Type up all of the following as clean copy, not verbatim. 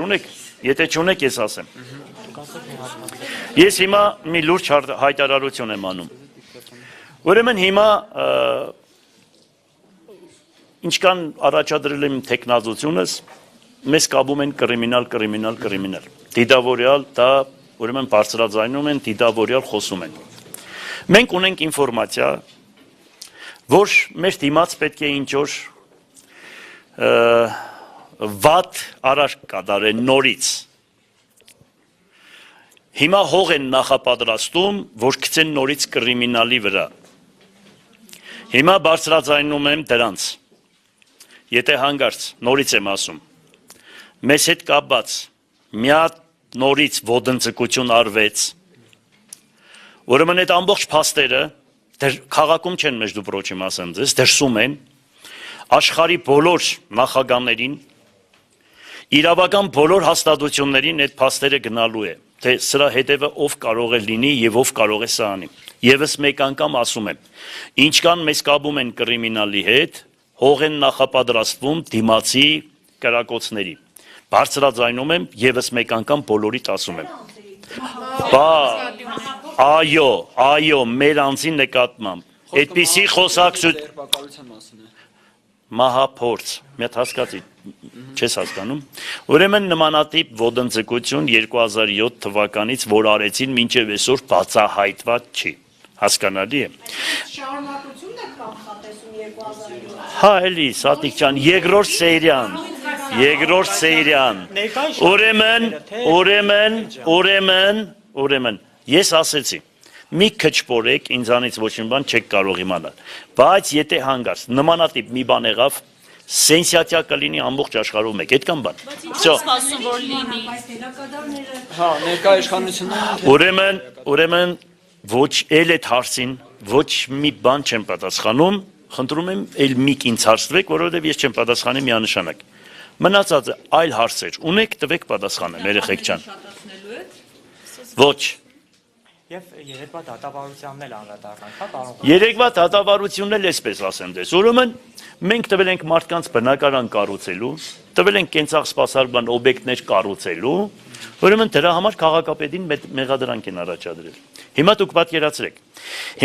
Ունեք, եթե չունեք, ես ասեմ։ Ես հիմա մի լուրջ հայտարարություն եմ անում։ Ուրեմն հիմա ինչքան առաջադրել եմ տեխնազությունս, մեզ կապում են կրիմինալ։ Դիտավորյալ դա ուրեմն բարձրաձայնում են, դիտավորյալ խոսում են։ Մենք ունենք ինֆորմացիա, որ մեր դիմաց պետք է ինչ-որ վատ արարք կատարեն նորից։ Հիմա հող են նախապատրաստում, որ գցեն նորից կրիմինալի վրա։ Հիմա բարձրաձայնում եմ դրանց։ Եթե հանգարց, նորից եմ ասում, մեզ հետ կապված մի հատ նորից ոտնձգություն արվեց, ուրեմն այդ ամբողջ փաստերը քաղաքում չեն մեջ դուպրոչի ասեմ ձեզ, դրսում են աշխարհի բոլոր նախագահներին, իրավական բոլոր հաստատություններին այդ փաստերը գնալու է, թե սրա հետևը ով կարող է լինի եւ ով կարող է սա անի։ Եվս մեկ անգամ ասում եմ, ինչքան մեզ կապում են կրիմինալի հետ, հող են նախապատրաստվում դիմացի կրակոցների։ Բարձրաձայնում եմ, եւս մեկ անգամ բոլորիդ ասում եմ։ Այո, մեր անձի նկատմամբ։ Այդպիսի խոսակցություն մահափորձ, մեծ հասկացի, չես հասկանում։ Ուրեմն նմանատիպ ոտնձգություն 2007 թվականից, որ արեցին մինչև այսօր բացահայտված չի։ Հասկանալի է։ Շարունակությունն է կանխատեսում 2007։ Հա, էլի, Սատիկ ջան, երկրորդ սերիան։ Ուրեմն, ես ասեցի, մի քչփորեք ինձանից ոչ մի բան չեք կարող իմանալ, բայց եթե հանգարց նմանատիպ մի բան եղավ, սենսացիա կլինի ամբողջ աշխարհում մեկ, այդքան բան։ Սպասում որ լինի։ Հա, ներկա իշխանությունները Ուրեմն ոչ էլ այդ հարցին ոչ մի բան չեմ պատասխանում, խնդրում եմ էլ մի ինձ հարցրեք, որովհետև ես չեմ պատասխանի միանշանակ։ Մնացածը այլ հարցեր ունեք, տվեք պատասխանը, երեխեք ջան։ Ոչ։ Եվ երեկվա դատավարությանն էլ անդրադառնանք, հա, կարող։ Երեկվա դատավարությունն էլ էսպես ասեմ դες։ Ուրեմն մենք տվել ենք մարդկանց բնակարան կառուցելու, տվել ենք կենցաղ սպասարկման օբյեկտներ կառուցելու, ուրեմն դրա համար քաղաքապետին մեղադրանք են առաջադրել։ Հիմա դուք պատկերացրեք։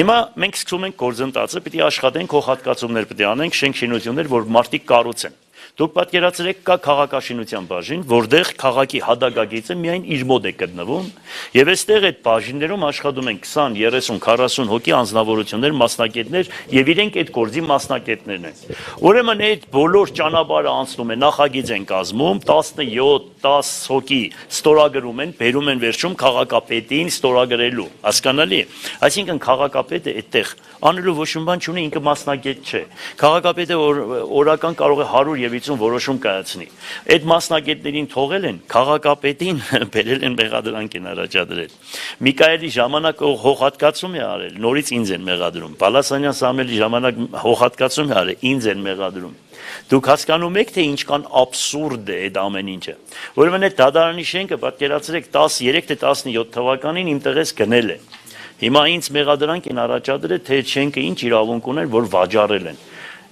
Հիմա մենք սկսում ենք գործընթացը, պիտի աշխատենք, հողհատկացումներ պիտի անենք, շենք-շինություններ, որ մարդիկ կառուցեն։ Դուք պատկերացրեք կա քաղաքաշինության բաժին, որտեղ քաղաքի հադագագիծը միայն իր մոտ է գտնվում, եւ այստեղ այդ բաժիններում աշխատում են 20, 30, 40 հոգի անձնավորություններ, մասնակիցներ եւ իրենք այդ գործի մասնակիցներն են։ Ուրեմն այդ բոլոր ճանապարհը անցնում է, նախագիծ են կազմում, 17-10 հոգի ստորագրում են, բերում են վերջում քաղաքապետին ստորագրելու, հասկանալի է։ Այսինքն քաղաքապետը այդտեղ անելու ոչ մի բան չունի, ինքը մասնակից չէ։ Քաղաքապետը օրական կարող է 100 եւ 50 որոշում կայացնի։ Այդ մասնակիցներին թողել են, քաղաքապետին բերել են մեղադրանք են առաջադրել։ Միքայելի ժամանակ հողհատկացում է արել, նորից ինձ են մեղադրում։ Բալասանյան Սամվելի ժամանակ հողհատկացում է արել, ինձ են մեղադրում։ Դուք հասկանում եք, թե ինչքան աբսուրդ է այդ ամեն ինչը։ Ուրեմն այդ դատարանի շենքը պատկերացրեք 13 թե 17 թվականին իմ տեղից գնել է։ Հիմա ինձ մեղադրանք են առաջադրել, թե շենքը ինչ իրավունք ուներ, որ վաճառել են։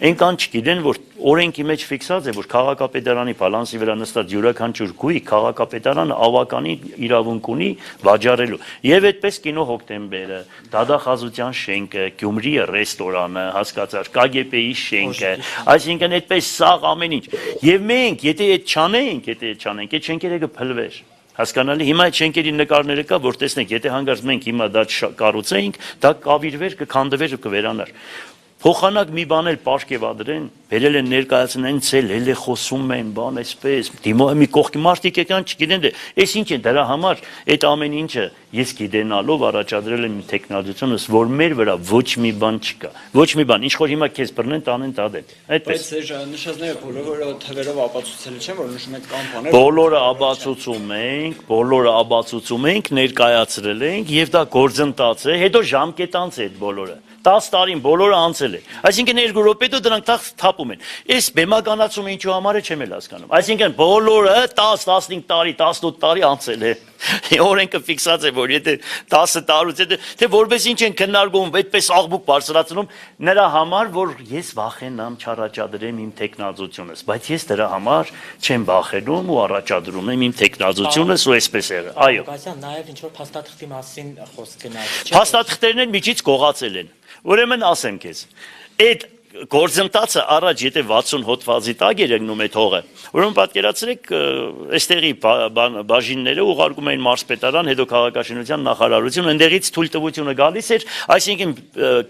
Այնքան չգիտեն, որ օրենքի մեջ ֆիքսած է, որ քաղաքապետարանի բալանսի վրա նստած յուրաքանչյուր գույք քաղաքապետարանը ավականի իրավունք ունի վաճառելու։ Եվ այդպես կինո հոկտեմբերը, Դադախազության շենքը, Գյումրիի ռեստորանը, հասկացար, KGB-ի շենքը, այսինքն այդպես սաղ ամեն ինչ։ Եվ մենք, եթե այդ չանենք, այդ շենքերը կփլվեր։ Հասկանալի, հիմա այդ շենքերի նկարները կա, որ տեսնենք, եթե հանգարց մենք հիմա դա կառուցեինք, դա կավիրվեր, կքանդվեր, կվերանար։ Փոխանակ մի բան էլ պաշկևադրեն, բերել են ներկայացնեն, ցել հել է խոսում են, բան այսպես, դիմո մի կողքի մարդիկ եկան չգիտեն, այս ինչ է դրա համար, այդ ամեն ինչը ես գիտենալով առաջադրել եմ տեխնոլոգիությունս, որ մեր վրա ոչ մի բան չկա, ոչ մի բան, ինչ որ հիմա քեզ բռնեն, տանեն տադեն, այդպես։ Բայց նշածները բոլորը թվերով ապացուցել չեն, որ նշում եք կան բաներ։ Բոլորը ապացուցում ենք, ներկայացրել ենք եւ դա գործընթաց է, հետո ժամկետանց է այդ բոլորը։ 10 տարին բոլորը անցել է։ Այսինքն 2 րոպեդո դրանք թափում են։ Այս բեմականացումը ինչու համար է չեմ էլ հասկանում։ Այսինքն բոլորը 10, 15 տարի, 18 տարի անցել է։ Օրենքը ֆիքսած է, որ եթե 10 տարուց հետո թե որպես ինչ են քննարկում, այդպես աղբուկ բարձրացնում, նրա համար, որ ես վախենամ չառաջադրեմ իմ տեխնազությունս, բայց ես դրա համար չեմ վախենում ու առաջադրում եմ իմ տեխնազությունս ու այսպես եղել։ Այո։ Գասյան, նաև ինչ որ փաստաթղթի մասին խոսք գնաց։ Փաստաթղթերն են միջից կողացել են։ Ուրեմն ասեմ քեզ, այդ գործընթացը առաջ եթե 60 հոդվածի տակ էր եղնում այդ հողը, ուրեմն պատկերացրեք, այստեղի բաժինները ուղարկում էին մարզպետարան, հետո քաղաքաշինության նախարարություն, այնտեղից թույլտվությունը գալիս էր, այսինքն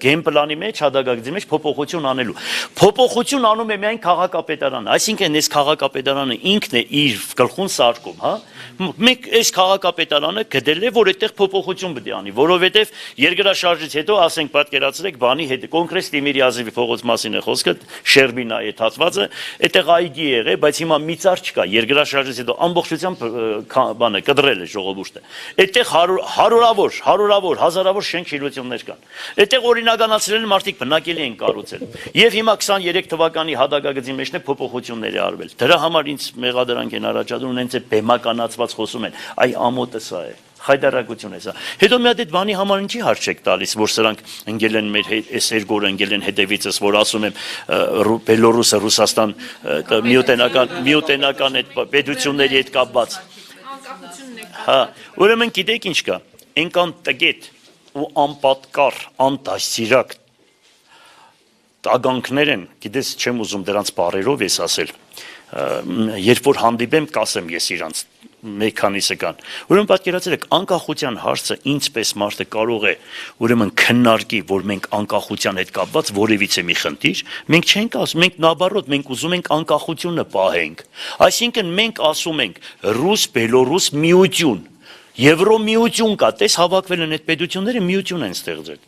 գեմ պլանի մեջ, հադագագծի մեջ փոփոխություն անելու։ Փոփոխություն անում է միայն քաղաքապետարանը, այսինքն այս քաղաքապետարանը ինքն է իր գլխուն սարքում, հա։ Մենք այս քաղաքապետարանը գտել է, որ այդտեղ փոփոխություն պետք է անի, որովհետև երկրաշարժից հետո, ասենք, պատկերացրեք, բանի հետ կոնկրետ Տիմիրյազևի փողոց մասին է խոսքը, Շերբինա է թաթվածը, այդտեղ այգի եղե, բայց հիմա մի ծառ չկա, երկրաշարժից հետո ամբողջությամբ բանը կդրել է ժողովուրդը։ Այդտեղ հարյուրավոր, հազարավոր շենք-շինություններ կան։ Այդտեղ օրինականացրել են մարդիկ բնակելի են կառուցել։ Եվ հիմա 23 թվականի հադագագծի մեջն է փոփոխություններ է արվել։ Դրա համար ինձ մեղադրանք են առաջադրում, հենց է բեմականացված խոսում են, այ ամոթը սա է։ Խայտարակություն է սա։ Հետո մի հատ այդ բանի համար ինչի հարց չեք տալիս, որ սրանք ընկել են մեր այս երկորը ընկել են հետևիցս, որ ասում եմ Բելորուսը, Ռուսաստան միութենական այդ պետությունների հետ կապված։ Հա, ուրեմն գիտեք ինչ կա, այնքան տգետ ու անպատկառ, անտասիրակ տագանքներ են, գիտես չեմ ուզում դրանց բառերով ես ասել, երբ որ հանդիպեմ կասեմ ես իրանց մեկ քանիսը կան։ Ուրեմն պատկերացրեք, անկախության հարցը ինչպես մարդը կարող է ուրեմն քննարկի, որ մենք անկախության հետ կապված որևիցե մի խնդիր, մենք չենք ասում, մենք նաբարոտ, մենք ուզում ենք անկախությունը պահենք։ Այսինքն մենք ասում ենք ռուս-բելորուս միություն, Եվրոմիություն կա, տես հավաքվել են այդ պետությունները միություն են ստեղծել։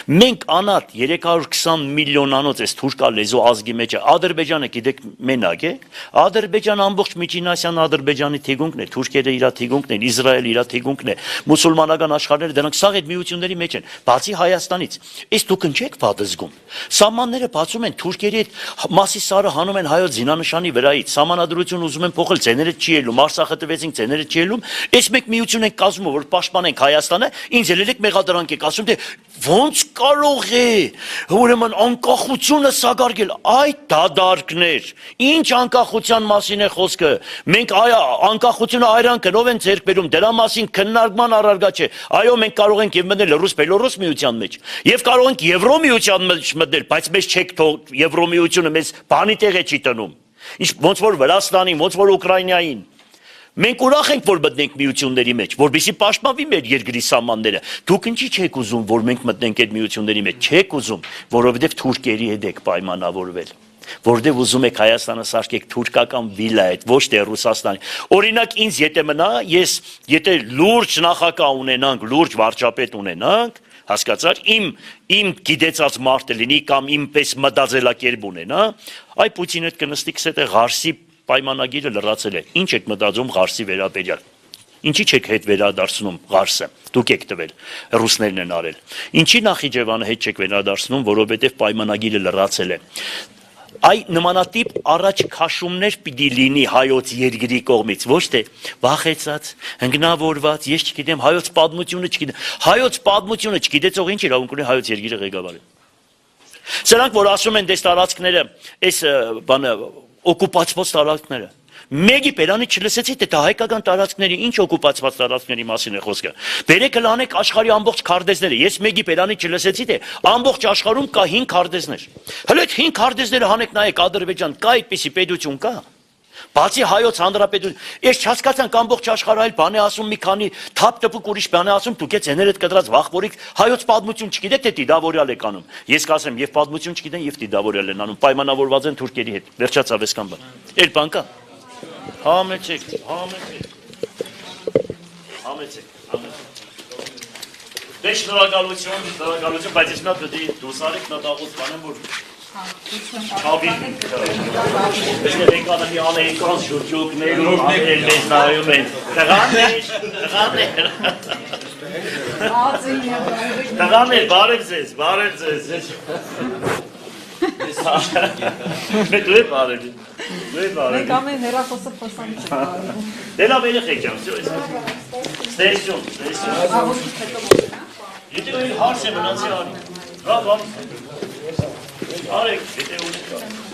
Մենք անատ 320 միլիոնանոց այս թուրքա լեզու ազգի մեջ է, Ադրբեջանը գիտեք մենակ է, Ադրբեջան ամբողջ Միջինասիան Ադրբեջանի թիկունքն է, թուրքերը իր թիկունքն են, Իսրայելը իր թիկունքն է, մուսուլմանական աշխարհները դրանք սաղ այդ միությունների մեջ են, բացի Հայաստանից։ Իսկ դուք ընչեք պատզգում։ Սահմանները բացում են, թուրքերի այդ մասի սարը հանում են հայոց զինանշանի վրայից, սահմանադրություն ուզում են փոխել, ցեները չի ելում, Արցախը տվեցին, ցեները չի ելում, այս մեկ միություն են կազմում, որ պաշտպանենք Հայաստանը, ինձ ելեք մեղադրանք եք ասում, թե ոնց կարող է ուրեմն անկախությունը սակարգել այդ դադարքներ, ինչ անկախության մասին է խոսքը, մենք անկախությունը այրան կնով են ձեռք բերում, դրա մասին քննարկման առարկա չէ, այո մենք կարող ենք եւ մտնել ռուս-բելորուս միության մեջ եւ կարող ենք Եվրոմիության մեջ մտնել, բայց մեզ չեք թող Եվրոմիությունը մեզ բանի տեղ է չի տնում, ոնց որ Վրաստանին, ոնց որ Ուկրաինային։ Մենք ուրախ ենք, որ մտնենք միությունների մեջ, որպեսզի պաշտպանվի մեր երկրի սահմանները։ Դուք ինչի չեք ուզում, որ մենք մտնենք այդ միությունների մեջ, չեք ուզում, որովհետև թուրքերի հետ եք պայմանավորվել, որովհետև ուզում եք Հայաստանը սարքեք թուրքական վիլա հետ, ոչ թե Ռուսաստանի։ Օրինակ ինձ եթե մնա, ես եթե լուրջ նախագահ ունենանք, լուրջ վարչապետ ունենանք, հասկացար, իմ գիտեցած մարդը լինի կամ իմպես մտածելակերպ ունենա, այ Պուտինը կնստի քսետը Ղարսի պայմանագիրը լրացել է։ Ինչ եք մտածում Ղարսի վերաբերյալ։ Ինչի չեք հետ վերադարձնում Ղարսը։ Դուք եք տվել, ռուսներն են արել։ Ինչի Նախիջևանը հետ չեք վերադարձնում, որովհետև պայմանագիրը լրացել է։ Այ նմանատիպ առաջ քաշումներ պիտի լինի հայոց երկրի կողմից, ոչ թե վախեցած, հնգնավորված, ես չգիտեմ, հայոց պատմությունը չգիտեմ։ Հայոց պատմությունը չգիտեցող ինչ իրավունք ունի հայոց երկիրը ղեկավարել։ Սրանք որ ասում են դες տարածքները, այս բանը օկուպացված տարածքները։ Մեկի բերանի չլսեցի, թե դա հայկական տարածքների ինչ օկուպացված տարածքների մասին է խոսքը։ Բերեք լանեք աշխարհի ամբողջ քարտեզները։ Ես մեկի բերանի չլսեցի, թե ամբողջ աշխարհում կա 5 քարտեզներ։ Հələ այդ 5 քարտեզները հանեք նայեք Ադրբեջան, կա այդպիսի պետություն կա։ Բացի հայոց հանրապետություն, ես չհասկացանք ամբողջ աշխարհը այլ բան է ասում, մի քանի թափ տպուկ ուրիշ բան է ասում, դուք եք ձեներդ կտրած վախվորիկ հայոց պատմություն չգիտեք, թե դիդավորյալ եք անում։ Ես կասեմ, եւ պատմություն չգիտեն, եւ դիդավորյալ են անում, պայմանավորված են թուրքերի հետ։ Վերջացավ այսքան բան։ Էլ բան կա։ Համեցեք։ Դե շնորհակալություն, բայց ես նա դի դուսարեք նա դաղուց բանեմ որ Եկանը անեքան շուրջուկներում անել մեզ նայում են, տղաներ, բարև ձեզ, Մենք դու եք արել։ Դու եք արել։ Մենք ամեն հերախոսը փոսանից ենք արում։ Դե լավ երեխեք ջան, ստեսյուն։ Եթե հարց է մնացի արի։ Լավ, արեք, եթե ունեք։